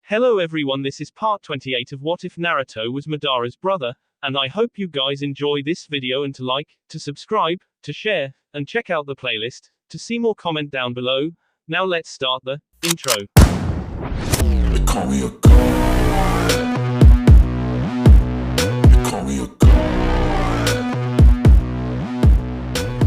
Hello everyone, this is part 28 of What If Naruto Was Madara's Brother, and I hope you guys enjoy this video and to like, to subscribe, to share, and check out the playlist. To see more, comment down below. Now let's start the intro. They call me a god. They call me a god.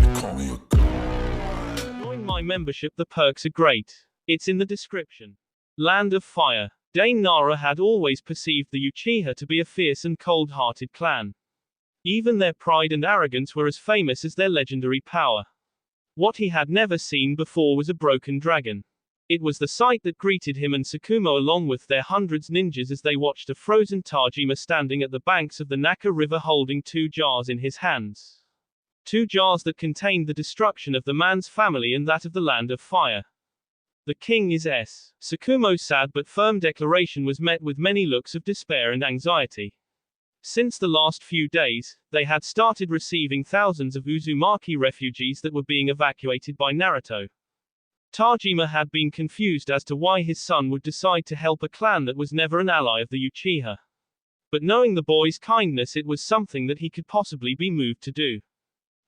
They call me a god. Join my membership, the perks are great. It's in the description. Land of Fire. Dane Nara had always perceived the Uchiha to be a fierce and cold-hearted clan. Even their pride and arrogance were as famous as their legendary power. What he had never seen before was a broken dragon. It was the sight that greeted him and Tsukumo along with their hundreds ninjas as they watched a frozen Tajima standing at the banks of the Naka River holding two jars in his hands. Two jars that contained the destruction of the man's family and that of the Land of Fire. The king is S. Tsukumo's sad but firm declaration was met with many looks of despair and anxiety. Since the last few days, they had started receiving thousands of Uzumaki refugees that were being evacuated by Naruto. Tajima had been confused as to why his son would decide to help a clan that was never an ally of the Uchiha. But knowing the boy's kindness, it was something that he could possibly be moved to do.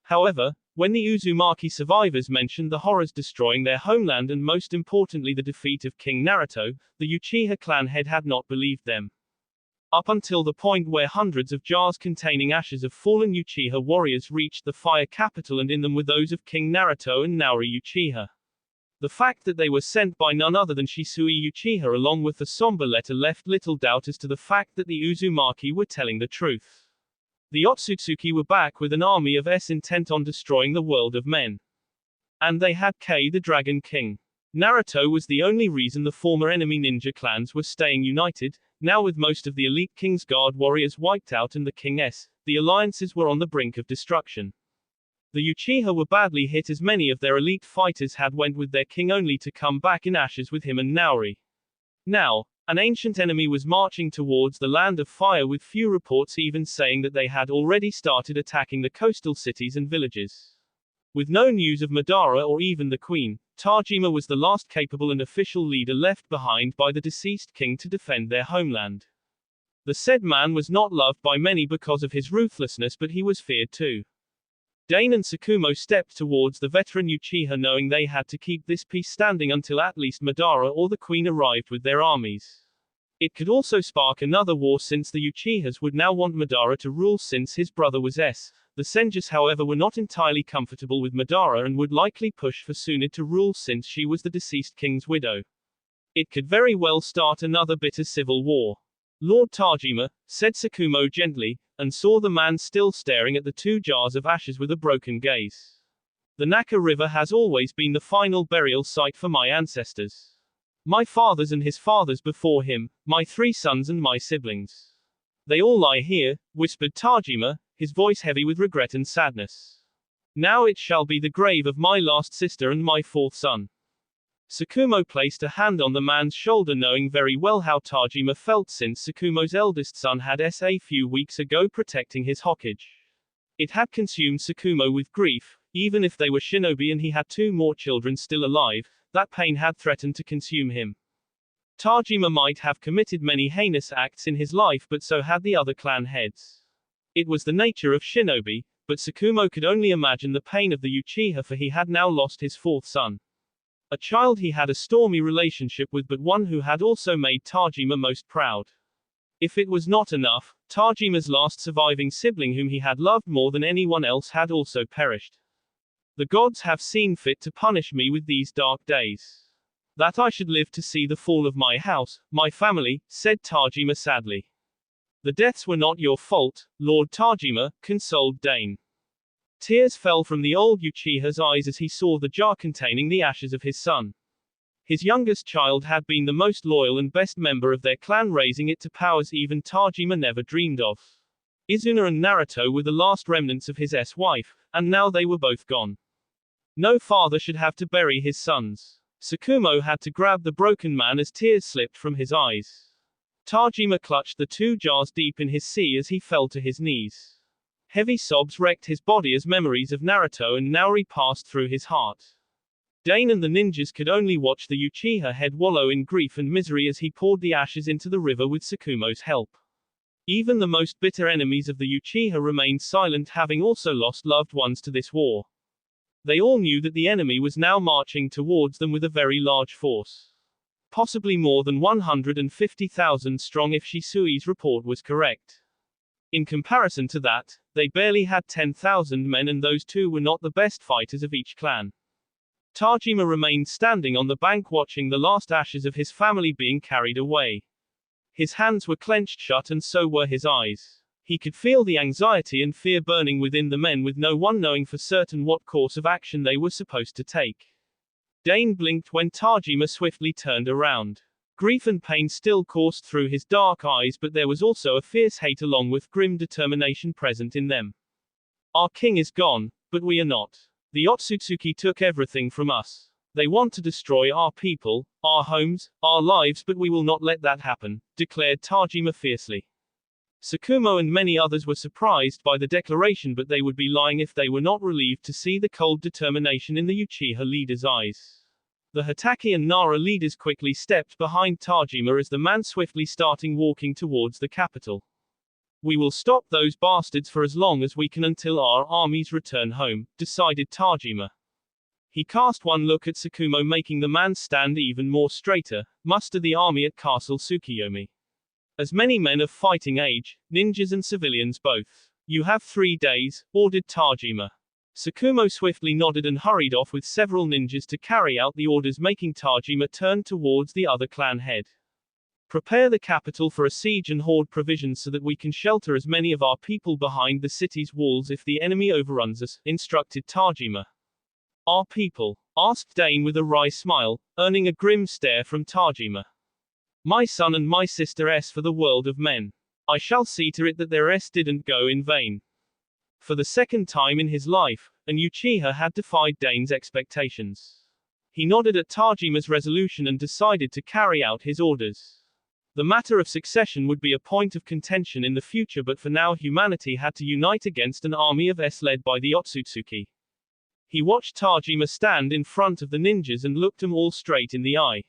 However, when the Uzumaki survivors mentioned the horrors destroying their homeland and most importantly the defeat of King Naruto, the Uchiha clan head had not believed them. Up until the point where hundreds of jars containing ashes of fallen Uchiha warriors reached the fire capital, and in them were those of King Naruto and Naori Uchiha. The fact that they were sent by none other than Shisui Uchiha along with the somber letter left little doubt as to the fact that the Uzumaki were telling the truth. The Otsutsuki were back with an army of S intent on destroying the world of men. And they had K, the Dragon King. Naruto was the only reason the former enemy ninja clans were staying united. Now with most of the elite King's Guard warriors wiped out and the King S, the alliances were on the brink of destruction. The Uchiha were badly hit as many of their elite fighters had went with their king only to come back in ashes with him and Naori. Now, an ancient enemy was marching towards the Land of Fire, with few reports even saying that they had already started attacking the coastal cities and villages. With no news of Madara or even the Queen, Tajima was the last capable and official leader left behind by the deceased king to defend their homeland. The said man was not loved by many because of his ruthlessness, but he was feared too. Dane and Tsukumo stepped towards the veteran Uchiha knowing they had to keep this peace standing until at least Madara or the Queen arrived with their armies. It could also spark another war since the Uchihas would now want Madara to rule since his brother was S. The Senjus however were not entirely comfortable with Madara and would likely push for Tsunade to rule since she was the deceased king's widow. It could very well start another bitter civil war. Lord Tajima, said Tsukumo gently, and saw the man still staring at the two jars of ashes with a broken gaze. The Naka River has always been the final burial site for my ancestors. My fathers and his fathers before him, my 3 sons and my siblings. They all lie here, whispered Tajima, his voice heavy with regret and sadness. Now it shall be the grave of my last sister and my 4th son. Tsukumo placed a hand on the man's shoulder knowing very well how Tajima felt since Tsukumo's eldest son had a few weeks ago protecting his Hokage. It had consumed Tsukumo with grief, even if they were shinobi and he had 2 more children still alive, that pain had threatened to consume him. Tajima might have committed many heinous acts in his life, but so had the other clan heads. It was the nature of shinobi, but Tsukumo could only imagine the pain of the Uchiha, for he had now lost his 4th son. A child he had a stormy relationship with, but one who had also made Tajima most proud. If it was not enough, Tajima's last surviving sibling whom he had loved more than anyone else had also perished. The gods have seen fit to punish me with these dark days. That I should live to see the fall of my house, my family, said Tajima sadly. The deaths were not your fault, Lord Tajima, consoled Dane. Tears fell from the old Uchiha's eyes as he saw the jar containing the ashes of his son. His youngest child had been the most loyal and best member of their clan, raising it to powers even Tajima never dreamed of. Izuna and Naruto were the last remnants of his wife, and now they were both gone. No father should have to bury his sons. Tsukumo had to grab the broken man as tears slipped from his eyes. Tajima clutched the 2 jars deep in his sea as he fell to his knees. Heavy sobs wrecked his body as memories of Naruto and Naori passed through his heart. Dane and the ninjas could only watch the Uchiha head wallow in grief and misery as he poured the ashes into the river with Tsukumo's help. Even the most bitter enemies of the Uchiha remained silent, having also lost loved ones to this war. They all knew that the enemy was now marching towards them with a very large force. Possibly more than 150,000 strong if Shisui's report was correct. In comparison to that, they barely had 10,000 men, and those two were not the best fighters of each clan. Tajima remained standing on the bank watching the last ashes of his family being carried away. His hands were clenched shut and so were his eyes. He could feel the anxiety and fear burning within the men, with no one knowing for certain what course of action they were supposed to take. Dane blinked when Tajima swiftly turned around. Grief and pain still coursed through his dark eyes, but there was also a fierce hate along with grim determination present in them. Our king is gone, but we are not. The Otsutsuki took everything from us. They want to destroy our people, our homes, our lives, but we will not let that happen, declared Tajima fiercely. Tsukumo and many others were surprised by the declaration, but they would be lying if they were not relieved to see the cold determination in the Uchiha leader's eyes. The Hatake and Nara leaders quickly stepped behind Tajima as the man swiftly starting walking towards the capital. We will stop those bastards for as long as we can until our armies return home, decided Tajima. He cast one look at Tsukumo, making the man stand even more straighter. Muster the army at Castle Tsukiyomi. As many men of fighting age, ninjas and civilians both. You have 3 days, ordered Tajima. Tsukumo swiftly nodded and hurried off with several ninjas to carry out the orders, making Tajima turn towards the other clan head. Prepare the capital for a siege and hoard provisions so that we can shelter as many of our people behind the city's walls if the enemy overruns us, instructed Tajima. Our people? Asked Dane with a wry smile, earning a grim stare from Tajima. My son and my sister S for the world of men. I shall see to it that their S didn't go in vain. For the second time in his life, an Uchiha had defied Dane's expectations. He nodded at Tajima's resolution and decided to carry out his orders. The matter of succession would be a point of contention in the future, but for now humanity had to unite against an army of S led by the Otsutsuki. He watched Tajima stand in front of the ninjas and looked them all straight in the eye.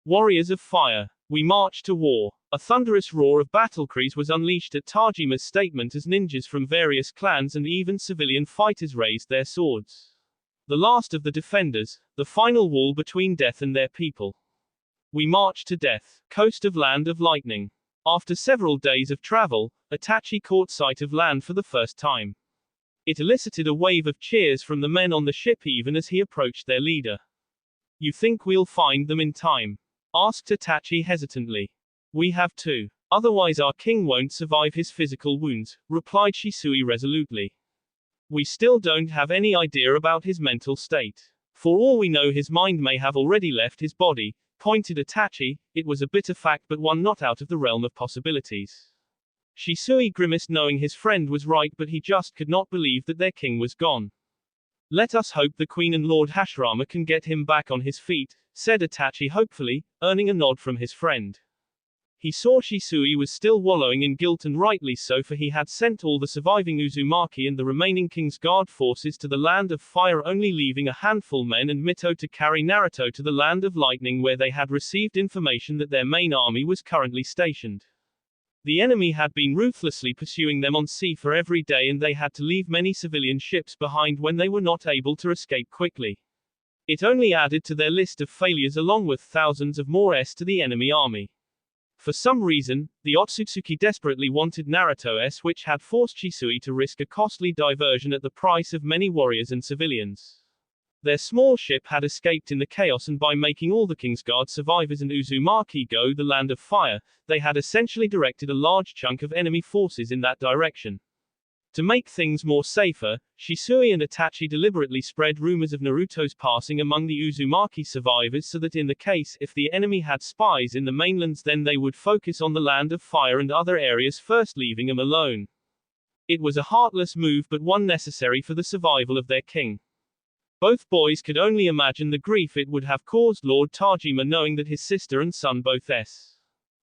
Warriors of fire, we march to war. A thunderous roar of battle cries was unleashed at Tajima's statement as ninjas from various clans and even civilian fighters raised their swords. The last of the defenders, the final wall between death and their people. We march to death, coast of land of lightning. After several days of travel, Itachi caught sight of land for the first time. It elicited a wave of cheers from the men on the ship even as he approached their leader. You think we'll find them in time? Asked Itachi hesitantly. We have to. Otherwise our king won't survive his physical wounds, replied Shisui resolutely. We still don't have any idea about his mental state. For all we know his mind may have already left his body, pointed Itachi. It was a bitter fact but one not out of the realm of possibilities. Shisui grimaced knowing his friend was right, but he just could not believe that their king was gone. Let us hope the queen and Lord Hashirama can get him back on his feet, said Itachi hopefully, earning a nod from his friend. He saw Shisui was still wallowing in guilt, and rightly so, for he had sent all the surviving Uzumaki and the remaining King's Guard forces to the Land of Fire, only leaving a handful men and Mito to carry Naruto to the Land of Lightning, where they had received information that their main army was currently stationed. The enemy had been ruthlessly pursuing them on sea for every day, and they had to leave many civilian ships behind when they were not able to escape quickly. It only added to their list of failures, along with thousands of more S to the enemy army. For some reason, the Otsutsuki desperately wanted Naruto S, which had forced Shisui to risk a costly diversion at the price of many warriors and civilians. Their small ship had escaped in the chaos, and by making all the Kingsguard survivors and Uzumaki go the Land of Fire, they had essentially directed a large chunk of enemy forces in that direction. To make things more safer, Shisui and Itachi deliberately spread rumors of Naruto's passing among the Uzumaki survivors so that in the case if the enemy had spies in the mainlands, then they would focus on the Land of Fire and other areas first, leaving them alone. It was a heartless move, but one necessary for the survival of their king. Both boys could only imagine the grief it would have caused Lord Tajima knowing that his sister and son both S.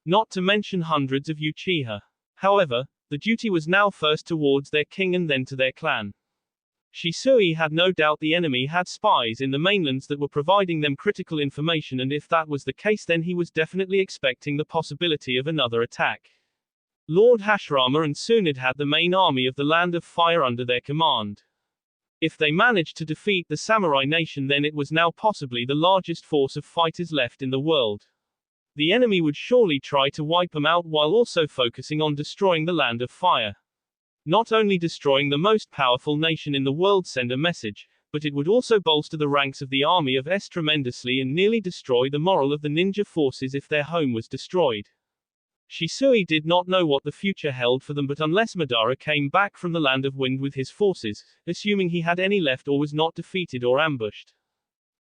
Not to mention hundreds of Uchiha. However, the duty was now first towards their king and then to their clan. Shisui had no doubt the enemy had spies in the mainlands that were providing them critical information, and if that was the case then he was definitely expecting the possibility of another attack. Lord Hashirama and Tsunade had the main army of the Land of Fire under their command. If they managed to defeat the samurai nation, then it was now possibly the largest force of fighters left in the world. The enemy would surely try to wipe them out while also focusing on destroying the Land of Fire. Not only destroying the most powerful nation in the world send a message, but it would also bolster the ranks of the army of S tremendously and nearly destroy the morale of the ninja forces if their home was destroyed. Shisui did not know what the future held for them, but unless Madara came back from the Land of Wind with his forces, assuming he had any left or was not defeated or ambushed,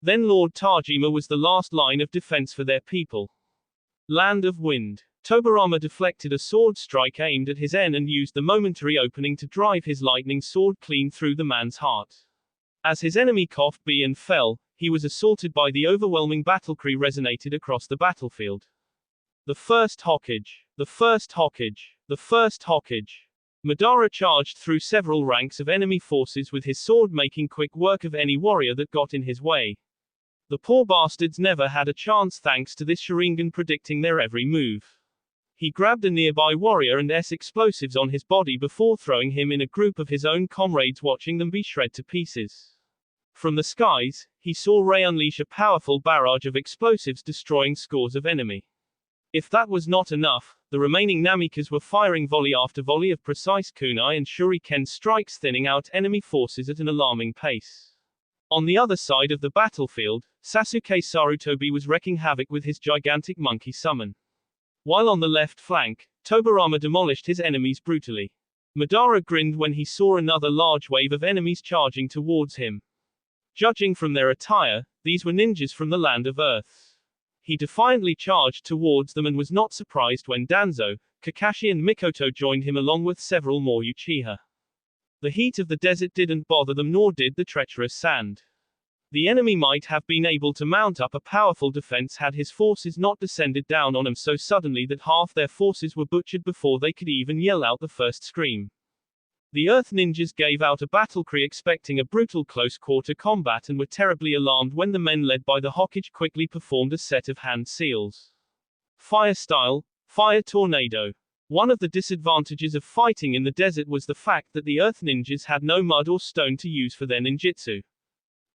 then Lord Tajima was the last line of defense for their people. Land of Wind. Tobirama deflected a sword strike aimed at his en and used the momentary opening to drive his lightning sword clean through the man's heart. As his enemy coughed and fell, he was assaulted by the overwhelming battle cry resonated across the battlefield. The first Hokage. The first Hokage. The first Hokage. Madara charged through several ranks of enemy forces with his sword, making quick work of any warrior that got in his way. The poor bastards never had a chance thanks to this Sharingan predicting their every move. He grabbed a nearby warrior and explosives on his body before throwing him in a group of his own comrades, watching them be shred to pieces. From the skies, he saw Rei unleash a powerful barrage of explosives, destroying scores of enemy. If that was not enough, the remaining Namikas were firing volley after volley of precise kunai and shuriken strikes, thinning out enemy forces at an alarming pace. On the other side of the battlefield, Sasuke Sarutobi was wreaking havoc with his gigantic monkey summon. While on the left flank, Tobirama demolished his enemies brutally. Madara grinned when he saw another large wave of enemies charging towards him. Judging from their attire, these were ninjas from the Land of Earth. He defiantly charged towards them and was not surprised when Danzo, Kakashi and Mikoto joined him along with several more Uchiha. The heat of the desert didn't bother them, nor did the treacherous sand. The enemy might have been able to mount up a powerful defense had his forces not descended down on them so suddenly that half their forces were butchered before they could even yell out the first scream. The Earth ninjas gave out a battle cry expecting a brutal close-quarter combat and were terribly alarmed when the men led by the Hokage quickly performed a set of hand seals. Fire style, fire tornado. One of the disadvantages of fighting in the desert was the fact that the Earth ninjas had no mud or stone to use for their ninjutsu.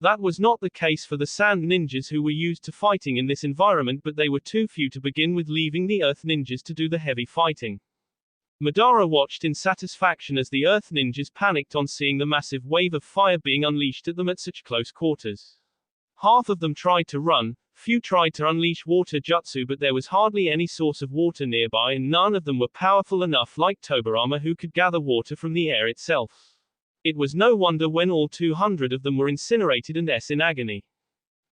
That was not the case for the sand ninjas who were used to fighting in this environment, but they were too few to begin with, leaving the Earth ninjas to do the heavy fighting. Madara watched in satisfaction as the Earth ninjas panicked on seeing the massive wave of fire being unleashed at them at such close quarters. Half of them tried to run, few tried to unleash water jutsu, but there was hardly any source of water nearby and none of them were powerful enough like Tobirama, who could gather water from the air itself. It was no wonder when all 200 of them were incinerated and in agony.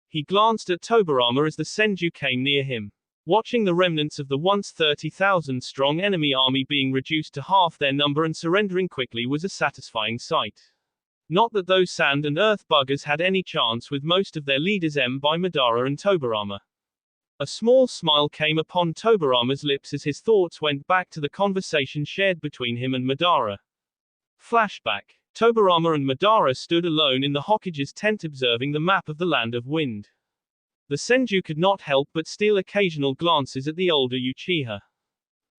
He glanced at Tobirama as the Senju came near him. Watching the remnants of the once 30,000-strong enemy army being reduced to half their number and surrendering quickly was a satisfying sight. Not that those sand and earth buggers had any chance with most of their leaders by Madara and Tobirama. A small smile came upon Tobirama's lips as his thoughts went back to the conversation shared between him and Madara. Flashback. Tobirama and Madara stood alone in the Hokage's tent observing the map of the Land of Wind. The Senju could not help but steal occasional glances at the older Uchiha.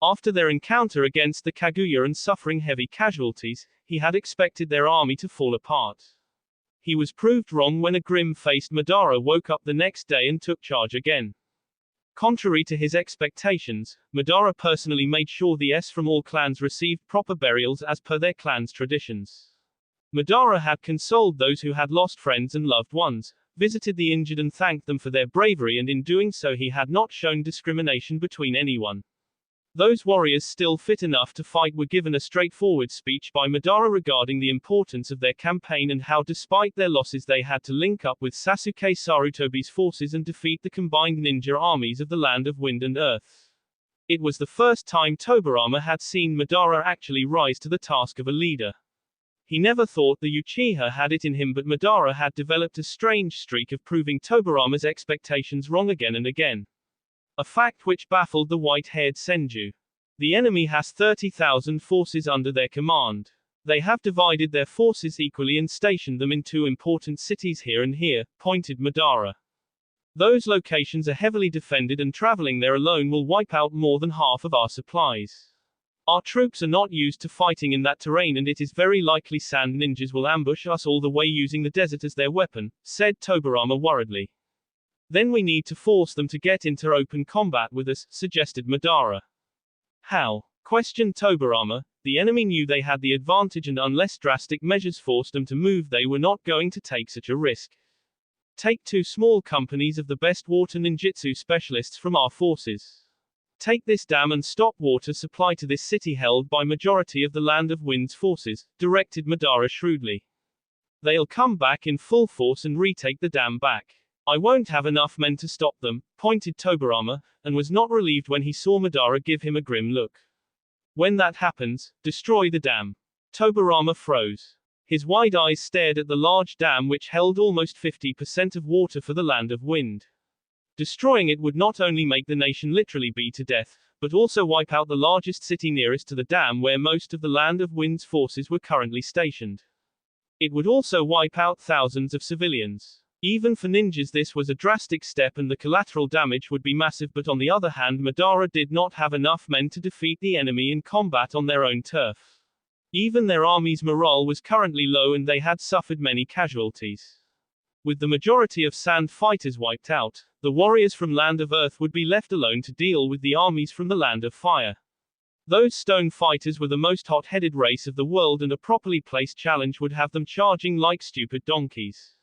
After their encounter against the Kaguya and suffering heavy casualties, he had expected their army to fall apart. He was proved wrong when a grim-faced Madara woke up the next day and took charge again. Contrary to his expectations, Madara personally made sure the from all clans received proper burials as per their clan's traditions. Madara had consoled those who had lost friends and loved ones, visited the injured and thanked them for their bravery, and in doing so he had not shown discrimination between anyone. Those warriors still fit enough to fight were given a straightforward speech by Madara regarding the importance of their campaign and how despite their losses they had to link up with Sasuke Sarutobi's forces and defeat the combined ninja armies of the Land of Wind and Earth. It was the first time Tobirama had seen Madara actually rise to the task of a leader. He never thought the Uchiha had it in him, but Madara had developed a strange streak of proving Tobirama's expectations wrong again and again. A fact which baffled the white-haired Senju. The enemy has 30,000 forces under their command. They have divided their forces equally and stationed them in two important cities here and here, pointed Madara. Those locations are heavily defended and traveling there alone will wipe out more than half of our supplies. Our troops are not used to fighting in that terrain and it is very likely sand ninjas will ambush us all the way using the desert as their weapon, said Tobirama worriedly. Then we need to force them to get into open combat with us, suggested Madara. How? Questioned Tobirama. The enemy knew they had the advantage and unless drastic measures forced them to move they were not going to take such a risk. Take 2 small companies of the best water ninjutsu specialists from our forces. Take this dam and stop water supply to this city held by majority of the Land of Wind's forces, directed Madara shrewdly. They'll come back in full force and retake the dam back. I won't have enough men to stop them, pointed Tobirama, and was not relieved when he saw Madara give him a grim look. When that happens, destroy the dam. Tobirama froze. His wide eyes stared at the large dam which held almost 50% of water for the Land of Wind. Destroying it would not only make the nation literally be to death, but also wipe out the largest city nearest to the dam where most of the Land of Wind's forces were currently stationed. It would also wipe out thousands of civilians. Even for ninjas this was a drastic step and the collateral damage would be massive, but on the other hand Madara did not have enough men to defeat the enemy in combat on their own turf. Even their army's morale was currently low and they had suffered many casualties. With the majority of sand fighters wiped out, the warriors from Land of Earth would be left alone to deal with the armies from the Land of Fire. Those stone fighters were the most hot-headed race of the world and a properly placed challenge would have them charging like stupid donkeys.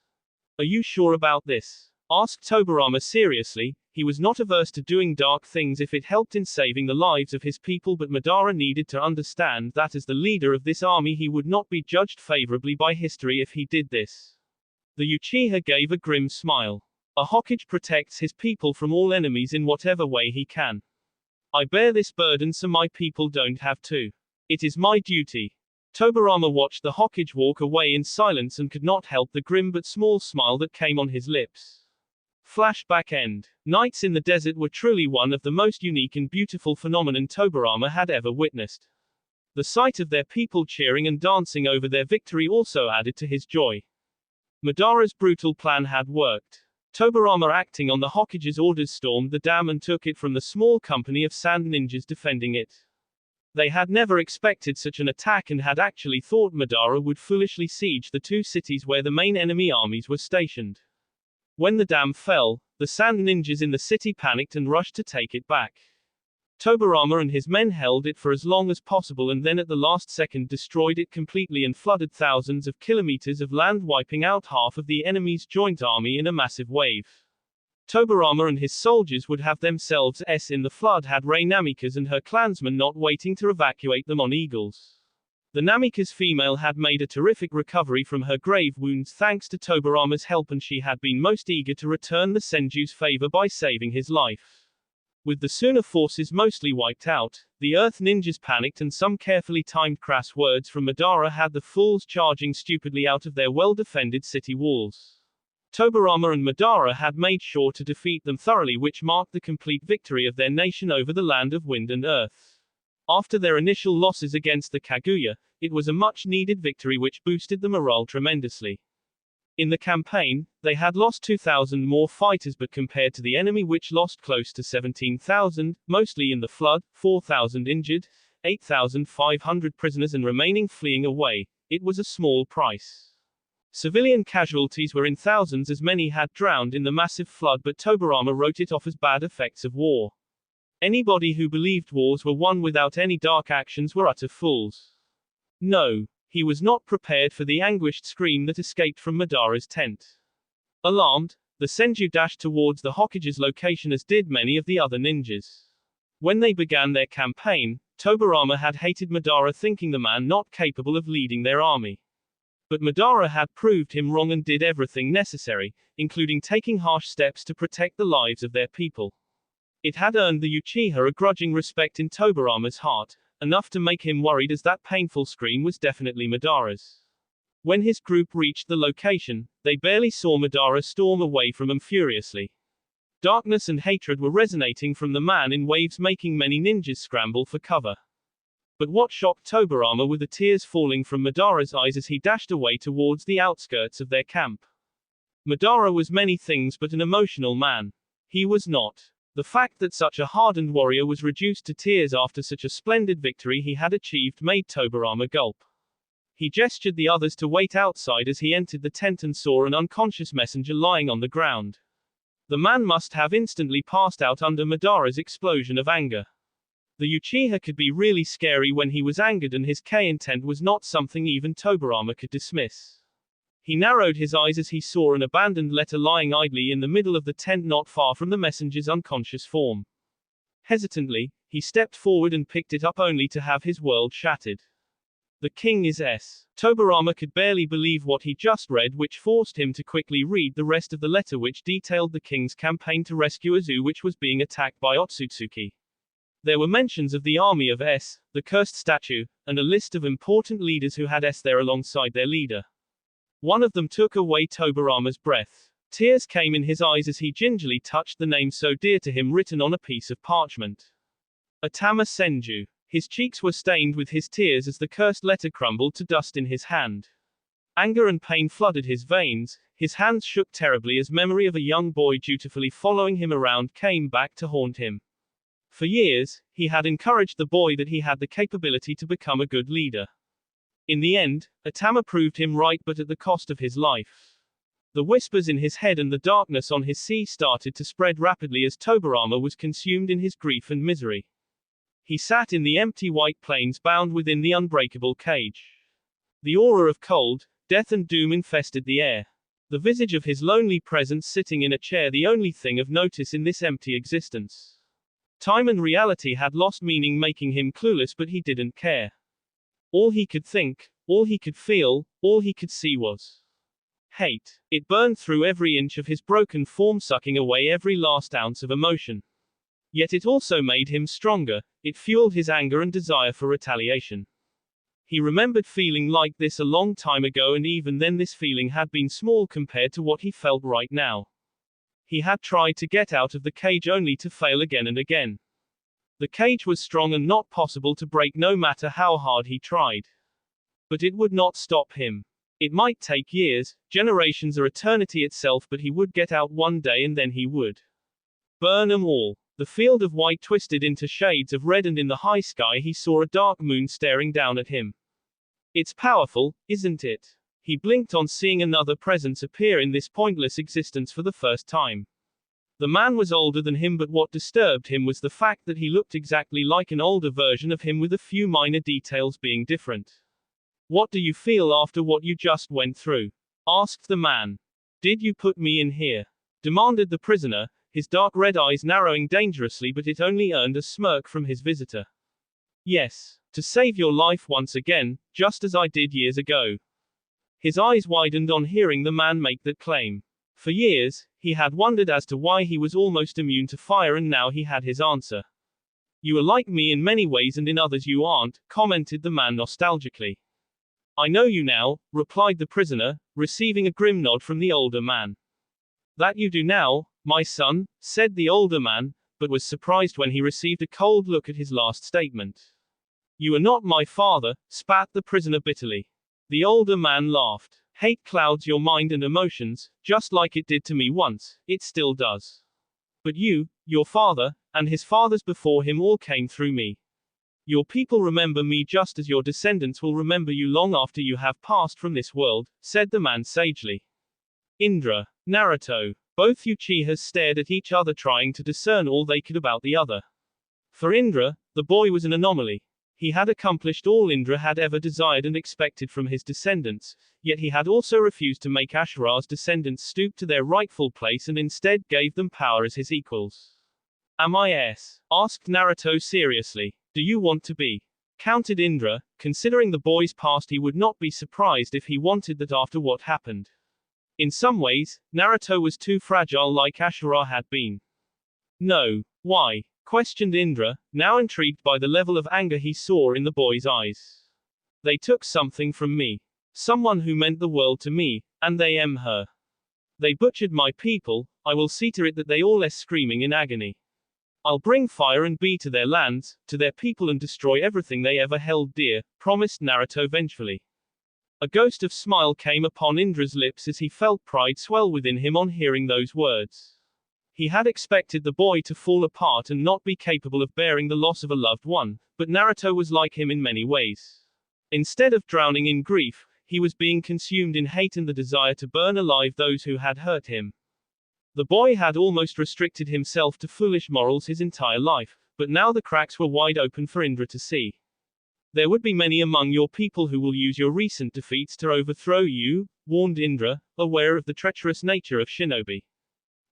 Are you sure about this? Asked Tobirama seriously. He was not averse to doing dark things if it helped in saving the lives of his people, but Madara needed to understand that as the leader of this army he would not be judged favorably by history if he did this. The Uchiha gave a grim smile. A Hokage protects his people from all enemies in whatever way he can. I bear this burden so my people don't have to. It is my duty. Tobirama watched the Hokage walk away in silence and could not help the grim but small smile that came on his lips. Flashback end. Nights in the desert were truly one of the most unique and beautiful phenomenon Tobirama had ever witnessed. The sight of their people cheering and dancing over their victory also added to his joy. Madara's brutal plan had worked. Tobirama, acting on the Hokage's orders, stormed the dam and took it from the small company of sand ninjas defending it. They had never expected such an attack and had actually thought Madara would foolishly siege the 2 cities where the main enemy armies were stationed. When the dam fell, the sand ninjas in the city panicked and rushed to take it back. Tobirama and his men held it for as long as possible and then at the last second destroyed it completely and flooded thousands of kilometers of land, wiping out half of the enemy's joint army in a massive wave. Tobirama and his soldiers would have themselves in the flood had Rei Namikaze and her clansmen not waiting to evacuate them on eagles. The Namikaze female had made a terrific recovery from her grave wounds thanks to Tobirama's help, and she had been most eager to return the Senju's favor by saving his life. With the Suna forces mostly wiped out, the Earth ninjas panicked and some carefully timed crass words from Madara had the fools charging stupidly out of their well-defended city walls. Tobirama and Madara had made sure to defeat them thoroughly, which marked the complete victory of their nation over the Land of Wind and Earth. After their initial losses against the Kaguya, it was a much-needed victory which boosted the morale tremendously. In the campaign, they had lost 2,000 more fighters, but compared to the enemy which lost close to 17,000, mostly in the flood, 4,000 injured, 8,500 prisoners and remaining fleeing away, it was a small price. Civilian casualties were in thousands as many had drowned in the massive flood, but Tobirama wrote it off as bad effects of war. Anybody who believed wars were won without any dark actions were utter fools. No, he was not prepared for the anguished scream that escaped from Madara's tent. Alarmed, the Senju dashed towards the Hokage's location as did many of the other ninjas. When they began their campaign, Tobirama had hated Madara, thinking the man not capable of leading their army. But Madara had proved him wrong and did everything necessary, including taking harsh steps to protect the lives of their people. It had earned the Uchiha a grudging respect in Tobirama's heart, enough to make him worried, as that painful scream was definitely Madara's. When his group reached the location, they barely saw Madara storm away from them furiously. Darkness and hatred were resonating from the man in waves, making many ninjas scramble for cover. But what shocked Tobirama were the tears falling from Madara's eyes as he dashed away towards the outskirts of their camp. Madara was many things but an emotional man. He was not. The fact that such a hardened warrior was reduced to tears after such a splendid victory he had achieved made Tobirama gulp. He gestured the others to wait outside as he entered the tent and saw an unconscious messenger lying on the ground. The man must have instantly passed out under Madara's explosion of anger. The Uchiha could be really scary when he was angered, and his K intent was not something even Tobirama could dismiss. He narrowed his eyes as he saw an abandoned letter lying idly in the middle of the tent not far from the messenger's unconscious form. Hesitantly, he stepped forward and picked it up only to have his world shattered. The king is S. Tobirama could barely believe what he just read, which forced him to quickly read the rest of the letter, which detailed the king's campaign to rescue a zoo which was being attacked by Otsutsuki. There were mentions of the army of S, the cursed statue, and a list of important leaders who had S there alongside their leader. One of them took away Tobirama's breath. Tears came in his eyes as he gingerly touched the name so dear to him written on a piece of parchment. Atama Senju. His cheeks were stained with his tears as the cursed letter crumbled to dust in his hand. Anger and pain flooded his veins, his hands shook terribly as memory of a young boy dutifully following him around came back to haunt him. For years, he had encouraged the boy that he had the capability to become a good leader. In the end, Atama proved him right, but at the cost of his life. The whispers in his head and the darkness on his sea started to spread rapidly as Tobirama was consumed in his grief and misery. He sat in the empty white plains bound within the unbreakable cage. The aura of cold, death and doom infested the air. The visage of his lonely presence sitting in a chair, the only thing of notice in this empty existence. Time and reality had lost meaning, making him clueless, but he didn't care. All he could think, all he could feel, all he could see was hate. It burned through every inch of his broken form, sucking away every last ounce of emotion. Yet it also made him stronger, it fueled his anger and desire for retaliation. He remembered feeling like this a long time ago, and even then this feeling had been small compared to what he felt right now. He had tried to get out of the cage only to fail again and again. The cage was strong and not possible to break no matter how hard he tried. But it would not stop him. It might take years, generations, or eternity itself, but he would get out one day and then he would burn them all. The field of white twisted into shades of red, and in the high sky he saw a dark moon staring down at him. It's powerful, isn't it? He blinked on seeing another presence appear in this pointless existence for the first time. The man was older than him, but what disturbed him was the fact that he looked exactly like an older version of him, with a few minor details being different. What do you feel after what you just went through? Asked the man. Did you put me in here? Demanded the prisoner, his dark red eyes narrowing dangerously, but it only earned a smirk from his visitor. Yes, to save your life once again, just as I did years ago. His eyes widened on hearing the man make that claim. For years, he had wondered as to why he was almost immune to fire, and now he had his answer. You are like me in many ways, and in others you aren't, commented the man nostalgically. I know you now, replied the prisoner, receiving a grim nod from the older man. That you do now, my son, said the older man, but was surprised when he received a cold look at his last statement. You are not my father, spat the prisoner bitterly. The older man laughed. Hate clouds your mind and emotions, just like it did to me once, it still does. But you, your father, and his fathers before him all came through me. Your people remember me just as your descendants will remember you long after you have passed from this world, said the man sagely. Indra, Naruto. Both Uchihas stared at each other, trying to discern all they could about the other. For Indra, the boy was an anomaly. He had accomplished all Indra had ever desired and expected from his descendants, yet he had also refused to make Ashura's descendants stoop to their rightful place and instead gave them power as his equals. Am I S? Asked Naruto seriously. Do you want to be? Countered Indra, considering the boy's past he would not be surprised if he wanted that after what happened. In some ways, Naruto was too fragile like Ashura had been. No. Why? Questioned Indra, now intrigued by the level of anger he saw in the boy's eyes. They took something from me. Someone who meant the world to me, and they am her. They butchered my people, I will see to it that they all are screaming in agony. I'll bring fire and be to their lands, to their people and destroy everything they ever held dear, promised Naruto vengefully. A ghost of smile came upon Indra's lips as he felt pride swell within him on hearing those words. He had expected the boy to fall apart and not be capable of bearing the loss of a loved one, but Naruto was like him in many ways. Instead of drowning in grief, he was being consumed in hate and the desire to burn alive those who had hurt him. The boy had almost restricted himself to foolish morals his entire life, but now the cracks were wide open for Indra to see. There would be many among your people who will use your recent defeats to overthrow you, warned Indra, aware of the treacherous nature of shinobi.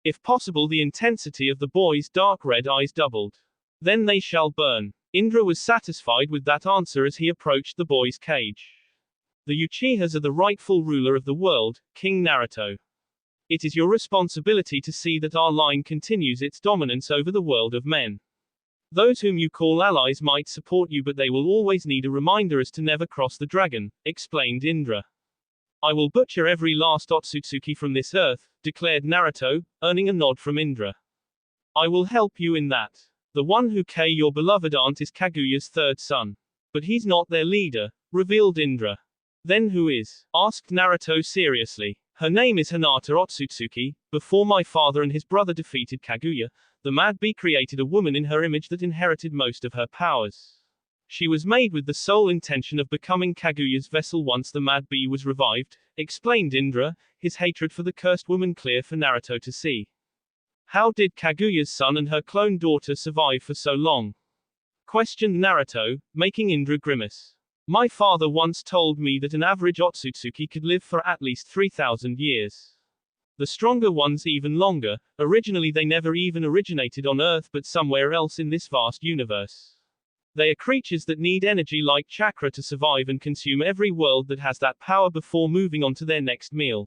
If possible, the intensity of the boy's dark red eyes doubled. Then they shall burn. Indra was satisfied with that answer as he approached the boy's cage. The Uchihas are the rightful ruler of the world, King Naruto. It is your responsibility to see that our line continues its dominance over the world of men. Those whom you call allies might support you, but they will always need a reminder as to never cross the dragon, explained Indra. I will butcher every last Otsutsuki from this earth, declared Naruto, earning a nod from Indra. I will help you in that. The one who killed your beloved aunt is Kaguya's third son. But he's not their leader, revealed Indra. Then who is? Asked Naruto seriously. Her name is Hinata Otsutsuki. Before my father and his brother defeated Kaguya, the Mad Bee created a woman in her image that inherited most of her powers. She was made with the sole intention of becoming Kaguya's vessel once the Mad Bee was revived, explained Indra, his hatred for the cursed woman clear for Naruto to see. How did Kaguya's son and her clone daughter survive for so long? Questioned Naruto, making Indra grimace. My father once told me that an average Otsutsuki could live for at least 3,000 years. The stronger ones even longer. Originally they never even originated on Earth but somewhere else in this vast universe. They are creatures that need energy like chakra to survive and consume every world that has that power before moving on to their next meal.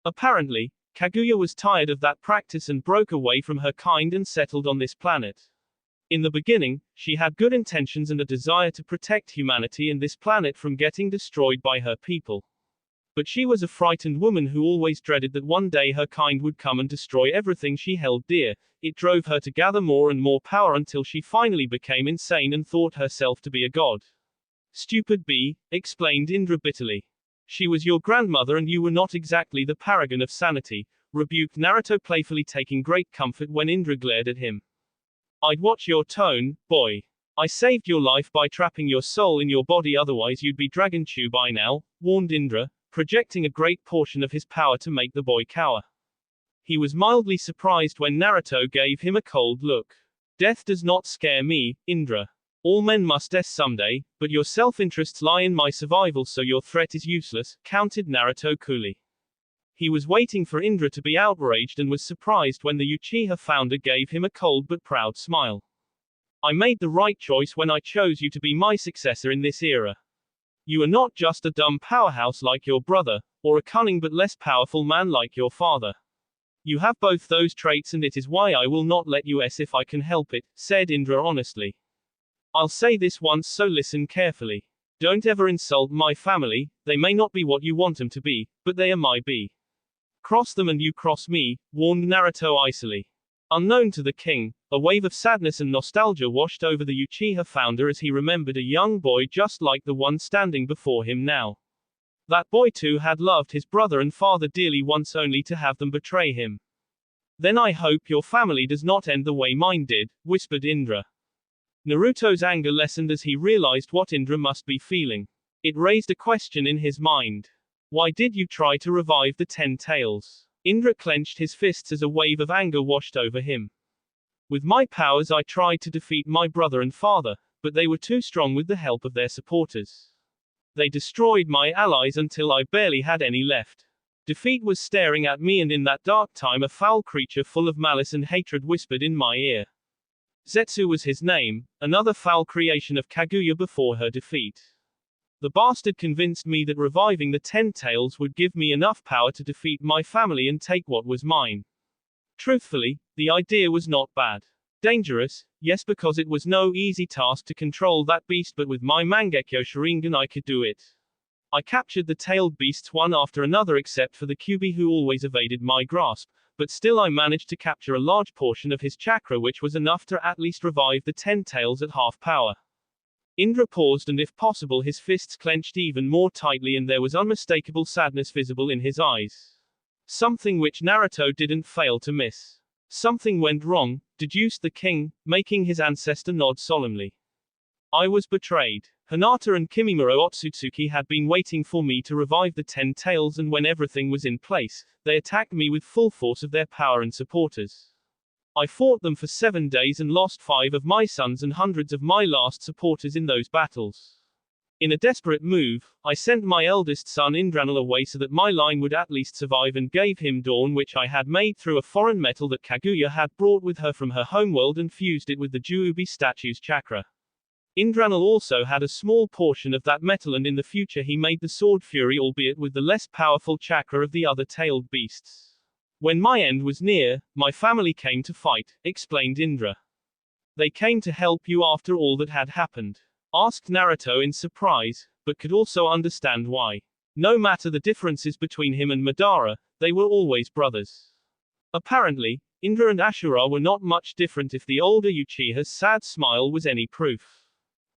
Apparently, Kaguya was tired of that practice and broke away from her kind and settled on this planet. In the beginning, she had good intentions and a desire to protect humanity and this planet from getting destroyed by her people. But she was a frightened woman who always dreaded that one day her kind would come and destroy everything she held dear. It drove her to gather more and more power until she finally became insane and thought herself to be a god. Stupid bee, explained Indra bitterly. She was your grandmother and you were not exactly the paragon of sanity, rebuked Naruto playfully, taking great comfort when Indra glared at him. I'd watch your tone, boy. I saved your life by trapping your soul in your body, otherwise you'd be Dragon Chew by now, warned Indra, projecting a great portion of his power to make the boy cower. He was mildly surprised when Naruto gave him a cold look. Death does not scare me, Indra. All men must die someday, but your self-interests lie in my survival, so your threat is useless, countered Naruto coolly. He was waiting for Indra to be outraged and was surprised when the Uchiha founder gave him a cold but proud smile. I made the right choice when I chose you to be my successor in this era. You are not just a dumb powerhouse like your brother, or a cunning but less powerful man like your father. You have both those traits and it is why I will not let you if I can help it, said Indra honestly. I'll say this once, so listen carefully. Don't ever insult my family. They may not be what you want them to be, but they are my bee. Cross them and you cross me, warned Naruto icily. Unknown to the king, a wave of sadness and nostalgia washed over the Uchiha founder as he remembered a young boy just like the one standing before him now. That boy too had loved his brother and father dearly once, only to have them betray him. Then I hope your family does not end the way mine did, whispered Indra. Naruto's anger lessened as he realized what Indra must be feeling. It raised a question in his mind. Why did you try to revive the 10 tails? Indra clenched his fists as a wave of anger washed over him. With my powers I tried to defeat my brother and father, but they were too strong with the help of their supporters. They destroyed my allies until I barely had any left. Defeat was staring at me, and in that dark time a foul creature full of malice and hatred whispered in my ear. Zetsu was his name, another foul creation of Kaguya before her defeat. The bastard convinced me that reviving the 10 tails would give me enough power to defeat my family and take what was mine. Truthfully, the idea was not bad. Dangerous, yes, because it was no easy task to control that beast, but with my Mangekyo Sharingan I could do it. I captured the tailed beasts one after another except for the Kyuubi, who always evaded my grasp, but still I managed to capture a large portion of his chakra, which was enough to at least revive the 10 tails at half power. Indra paused, and if possible his fists clenched even more tightly, and there was unmistakable sadness visible in his eyes. Something which Naruto didn't fail to miss. Something went wrong, deduced the king, making his ancestor nod solemnly. I was betrayed. Hinata and Kimimaro Otsutsuki had been waiting for me to revive the 10 tails, and when everything was in place, they attacked me with full force of their power and supporters. I fought them for 7 days and lost 5 of my sons and hundreds of my last supporters in those battles. In a desperate move, I sent my eldest son Indranil away so that my line would at least survive, and gave him Dawn, which I had made through a foreign metal that Kaguya had brought with her from her homeworld, and fused it with the Juubi statue's chakra. Indranil also had a small portion of that metal, and in the future he made the Sword Fury, albeit with the less powerful chakra of the other tailed beasts. When my end was near, my family came to fight, explained Indra. They came to help you after all that had happened? Asked Naruto in surprise, but could also understand why. No matter the differences between him and Madara, they were always brothers. Apparently, Indra and Ashura were not much different, if the older Uchiha's sad smile was any proof.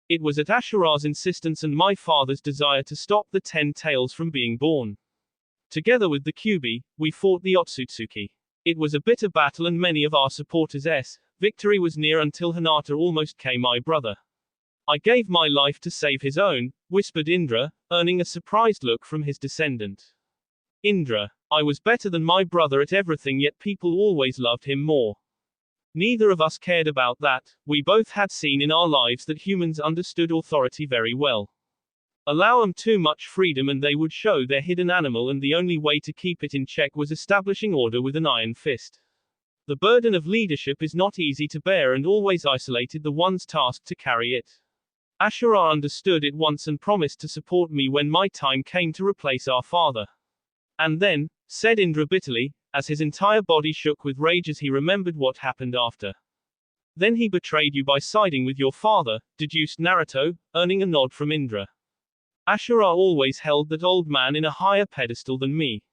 It was at Ashura's insistence and my father's desire to stop the 10 tails from being born. Together with the Kyuubi, we fought the Otsutsuki. It was a bitter battle, and many of our supporters' victory was near until Hinata almost came my brother. I gave my life to save his own, whispered Indra, earning a surprised look from his descendant. Indra, I was better than my brother at everything, yet people always loved him more. Neither of us cared about that. We both had seen in our lives that humans understood authority very well. Allow them too much freedom and they would show their hidden animal, and the only way to keep it in check was establishing order with an iron fist. The burden of leadership is not easy to bear, and always isolated the ones tasked to carry it. Ashura understood it once and promised to support me when my time came to replace our father. And then, said Indra bitterly, as his entire body shook with rage as he remembered what happened after. Then he betrayed you by siding with your father, deduced Naruto, earning a nod from Indra. Ashura always held that old man in a higher pedestal than me.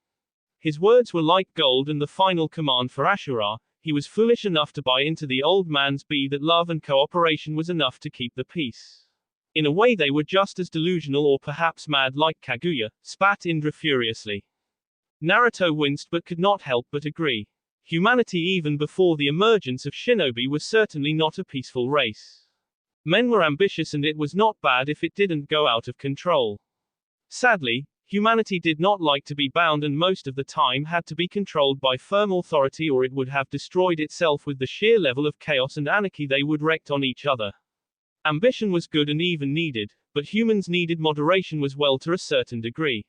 His words were like gold, and the final command for Ashura, he was foolish enough to buy into the old man's that love and cooperation was enough to keep the peace. In a way they were just as delusional, or perhaps mad, like Kaguya, spat Indra furiously. Naruto winced but could not help but agree. Humanity even before the emergence of shinobi was certainly not a peaceful race. Men were ambitious, and it was not bad if it didn't go out of control. Sadly, humanity did not like to be bound, and most of the time had to be controlled by firm authority, or it would have destroyed itself with the sheer level of chaos and anarchy they would wreak on each other. Ambition was good and even needed, but humans needed moderation as well to a certain degree.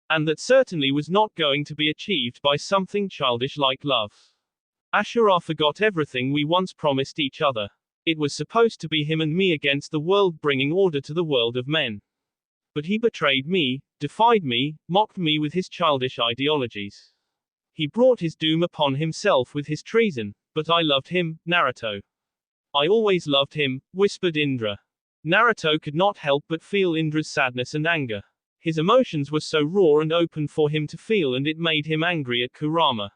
And that certainly was not going to be achieved by something childish like love. Ashura forgot everything we once promised each other. It was supposed to be him and me against the world, bringing order to the world of men. But he betrayed me, defied me, mocked me with his childish ideologies. He brought his doom upon himself with his treason, but I loved him, Naruto. I always loved him, whispered Indra. Naruto could not help but feel Indra's sadness and anger. His emotions were so raw and open for him to feel, and it made him angry at Kurama.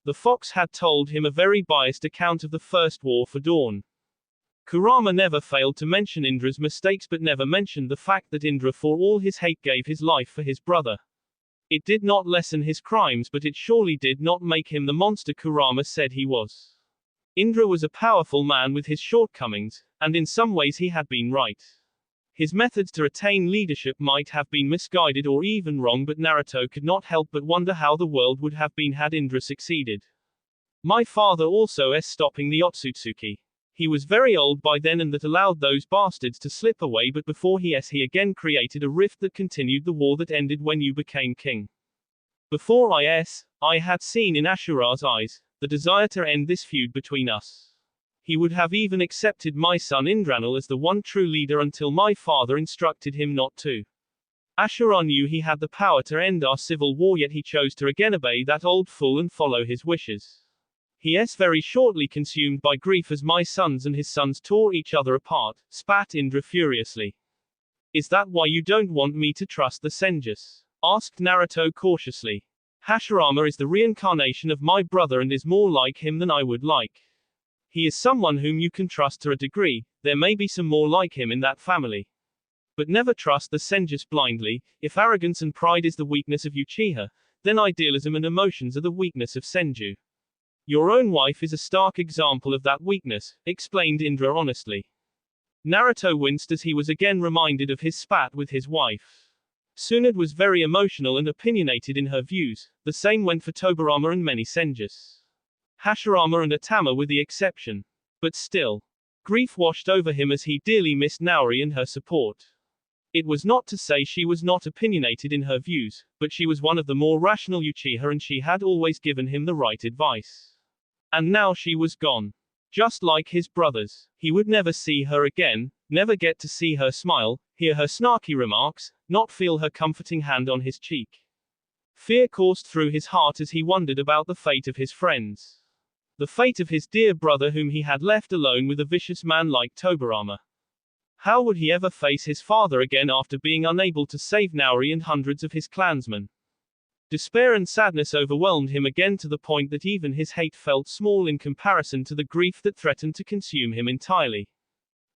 The fox had told him a very biased account of the first war for Dawn. Kurama never failed to mention Indra's mistakes, but never mentioned the fact that Indra, for all his hate, gave his life for his brother. It did not lessen his crimes, but it surely did not make him the monster Kurama said he was. Indra was a powerful man with his shortcomings, and in some ways he had been right. His methods to attain leadership might have been misguided or even wrong, but Naruto could not help but wonder how the world would have been had Indra succeeded. My father also stopping the Otsutsuki. He was very old by then, and that allowed those bastards to slip away, but before he again created a rift that continued the war that ended when you became king. Before I had seen in Ashura's eyes the desire to end this feud between us. He would have even accepted my son Indranil as the one true leader until my father instructed him not to. Ashura knew he had the power to end our civil war, yet he chose to again obey that old fool and follow his wishes. He very shortly consumed by grief as my sons and his sons tore each other apart, spat Indra furiously. Is that why you don't want me to trust the Senjus? Asked Naruto cautiously. Hashirama is the reincarnation of my brother and is more like him than I would like. He is someone whom you can trust to a degree, there may be some more like him in that family. But never trust the Senjus blindly. If arrogance and pride is the weakness of Uchiha, then idealism and emotions are the weakness of Senju. Your own wife is a stark example of that weakness, explained Indra honestly. Naruto winced as he was again reminded of his spat with his wife. Tsunade was very emotional and opinionated in her views, the same went for Tobirama and many Senjus. Hashirama and Atama were the exception. But still, grief washed over him as he dearly missed Naori and her support. It was not to say she was not opinionated in her views, but she was one of the more rational Uchiha and she had always given him the right advice. And now she was gone. Just like his brothers, he would never see her again, never get to see her smile, hear her snarky remarks, not feel her comforting hand on his cheek. Fear coursed through his heart as he wondered about the fate of his friends. The fate of his dear brother whom he had left alone with a vicious man like Tobirama. How would he ever face his father again after being unable to save Naori and hundreds of his clansmen? Despair and sadness overwhelmed him again to the point that even his hate felt small in comparison to the grief that threatened to consume him entirely.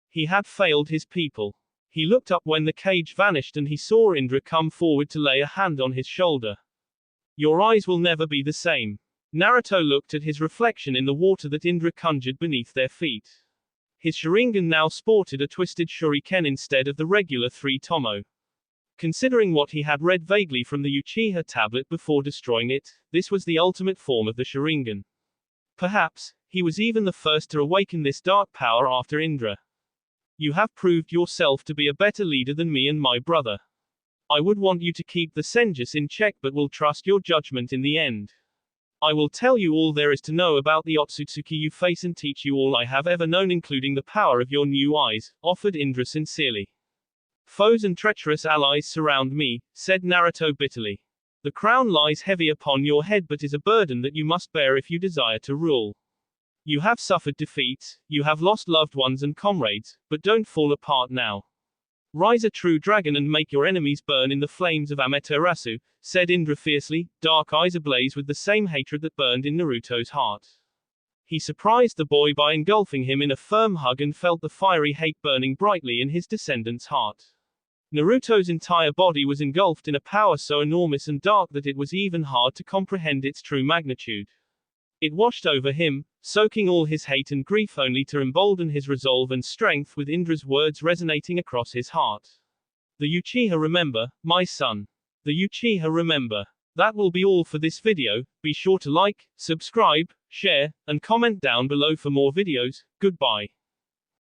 He had failed his people. He looked up when the cage vanished and he saw Indra come forward to lay a hand on his shoulder. Your eyes will never be the same. Naruto looked at his reflection in the water that Indra conjured beneath their feet. His Sharingan now sported a twisted shuriken instead of the regular 3 tomo. Considering what he had read vaguely from the Uchiha tablet before destroying it, this was the ultimate form of the Sharingan. Perhaps, he was even the first to awaken this dark power after Indra. You have proved yourself to be a better leader than me and my brother. I would want you to keep the Senjus in check but will trust your judgment in the end. I will tell you all there is to know about the Otsutsuki you face and teach you all I have ever known including the power of your new eyes, offered Indra sincerely. Foes and treacherous allies surround me, said Naruto bitterly. The crown lies heavy upon your head but is a burden that you must bear if you desire to rule. You have suffered defeats, you have lost loved ones and comrades, but don't fall apart now. Rise a true dragon and make your enemies burn in the flames of Amaterasu, said Indra fiercely, dark eyes ablaze with the same hatred that burned in Naruto's heart. He surprised the boy by engulfing him in a firm hug and felt the fiery hate burning brightly in his descendant's heart. Naruto's entire body was engulfed in a power so enormous and dark that it was even hard to comprehend its true magnitude. It washed over him, soaking all his hate and grief only to embolden his resolve and strength with Indra's words resonating across his heart. The Uchiha remember, my son. The Uchiha remember. That will be all for this video. Be sure to like, subscribe, share, and comment down below for more videos. Goodbye.